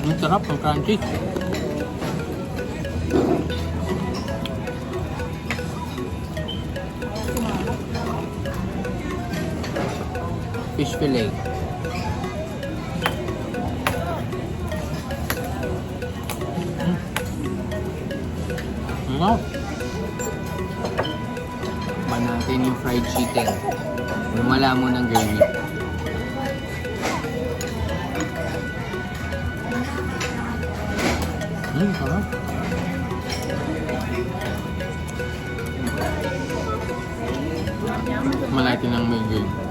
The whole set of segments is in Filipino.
Ang sarap, ang crunchy. Fish fillet. Wow. Pa natin yung fried chicken. Wala mo ng gravy. Sarap. Malaki ng may gravy.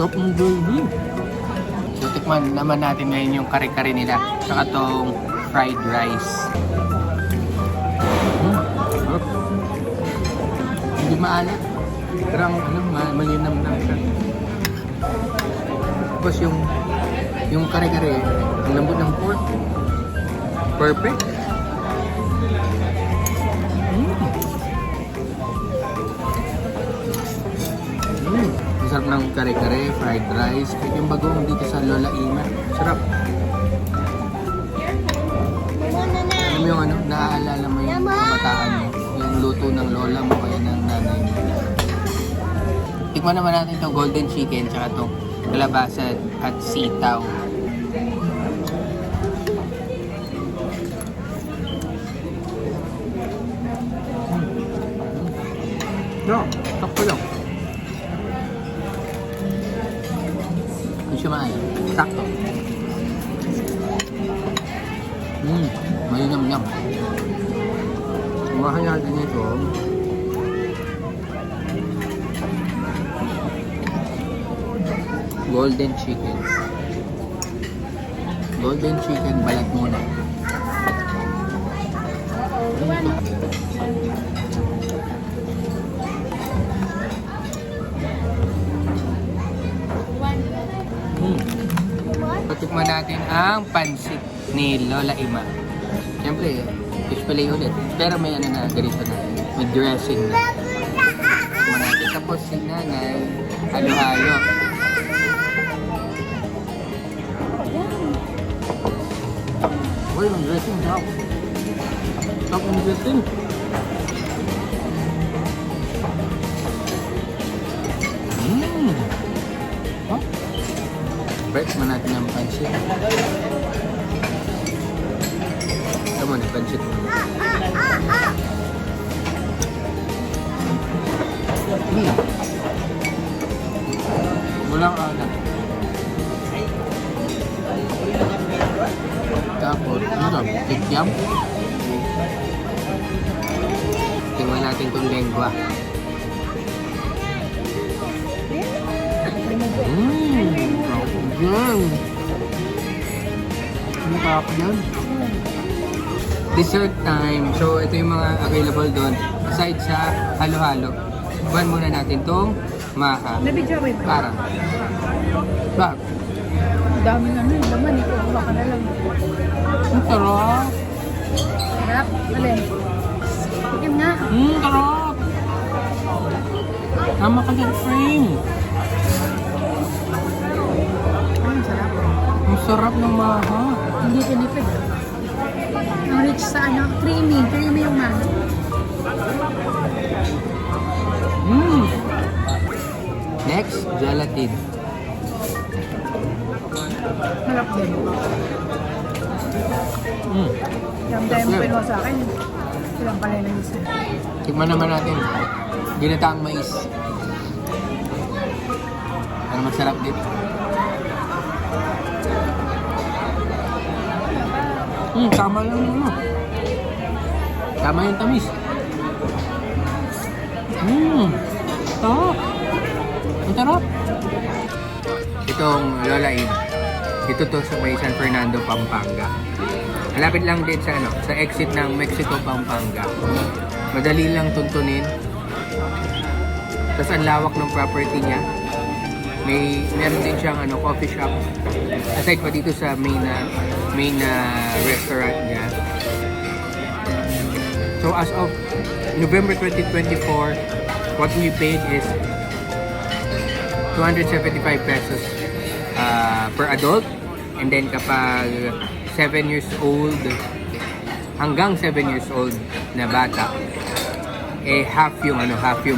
Top ng gravy. So, tikman naman natin ngayon yung kare-kare nila. Saka tong fried rice. Sarap. Hindi maalat. Pero ang malinam na siya. Tapos yung kare-kare, ang lambot ng pork. Perfect. Sarap ng kare-kare, fried rice. Kahit yung bagong dito sa Lola Ima. Sarap. Alam mo yung naaalala mo yung kabataan mo. Yung luto ng lola mo kaya ng nanay mo. Tikman naman natin itong golden chicken tsaka itong kalabasa at sitaw. Sakto lang. Hindi siya maalat. Sakto. Malinam-nam. Umahan natin ito. Golden chicken. Golden chicken, balat muna. Patikman natin ang pansit ni Lola Ima. Siyempre, fish fillet ulit. Pero may na ganito na. May dressing na. Tikman natin. Tapos si nanay, halo-halo. Uy, ang dressing daw. Top ang dressing. Breaks man natin ang pansit. Come on, pansit mo. Walang alat. Tapos, kikyam. Tingnan natin itong lengua. Yan. Ang sarap yan. Dessert time. So, ito yung mga available doon. Aside sa halo-halo. Buwan muna natin itong maha. Nabidyo mo ba? Parang. Bak. Ang dami na nun. Laman, ikaw kuha ka na lang. Ang sarap. Sarap? Alin? Tikim nga. Sarap. Tama ka dyan, frame. Ang sarap. Ang sarap ng maha. Hindi tinipid. Ang rich sa creamy. Creamy yung maha. Next, gelatin. Harap din. Yung tayo mo pinuha sa akin. Silang pala yung isa. Tikman naman natin. Ginataang mais. Ano masarap din? Tama lang naman. Tama yung tamis. Sarap. Ang sarap. Itong Lola Eve. Dito to sa may San Fernando, Pampanga. Malapit lang din sa sa exit ng Mexico, Pampanga. Madali lang tuntunin. Tapos ang lawak ng property niya. Meron din siyang coffee shop. Aside pa dito sa main restaurant niya. So as of November 2024, what we paid is 275 pesos per adult. And then kapag 7 years old, hanggang 7 years old na bata, eh half yung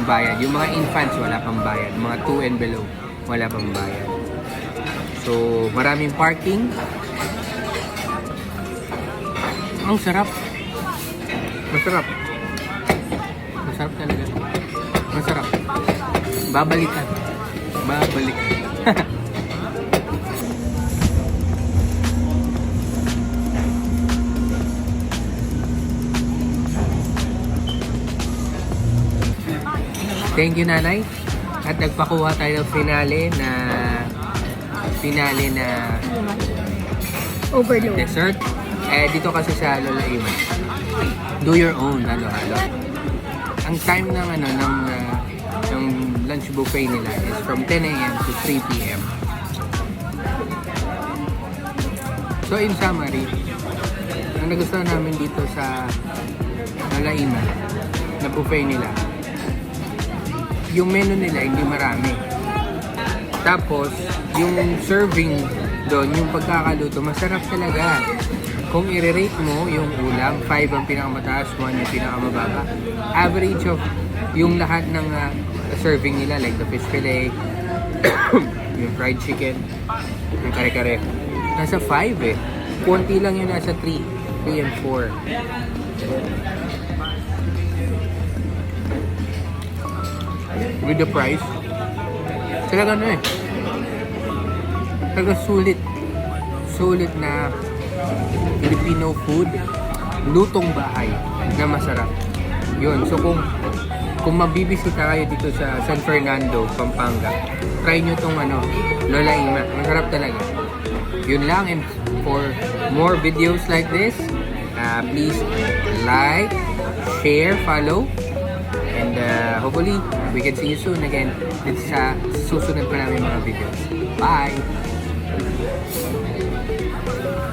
bayad. Yung mga infants wala pang bayad. Mga 2 and below wala pang bayad. So, maraming parking. Ang sarap. Masarap. Masarap talaga. Masarap. Babalikan. Babalikan. Thank you, Nanay. At nagpakuha tayo ng finale na Overload. dessert. Eh, dito kasi sa Lola Ima. Do your own, halo-halo. Ang time ng lunch buffet nila is from 10 a.m. to 3 p.m. So, in summary, ang nagustuhan namin dito sa Lola Ima na buffet nila, yung menu nila hindi marami. Tapos, yung serving doon, yung pagkakaluto, masarap talaga. Kung i-rate mo yung ulam, 5 ang pinakamataas, 1 yung pinakamababa. Average of yung lahat ng serving nila, like the fish fillet, yung fried chicken, yung kare-kare, nasa 5 eh. Konti lang yung nasa 3 and 4. With the price, talaga talaga sulit na Filipino food, lutong bahay na masarap. Yun, so kung mabibisita kayo dito sa San Fernando, Pampanga, try nyo tong Lola Ima, masarap talaga. Yun lang, and for more videos like this, please like, share, follow, and hopefully we can see you soon again sa susunod pa namin mga videos. Bye!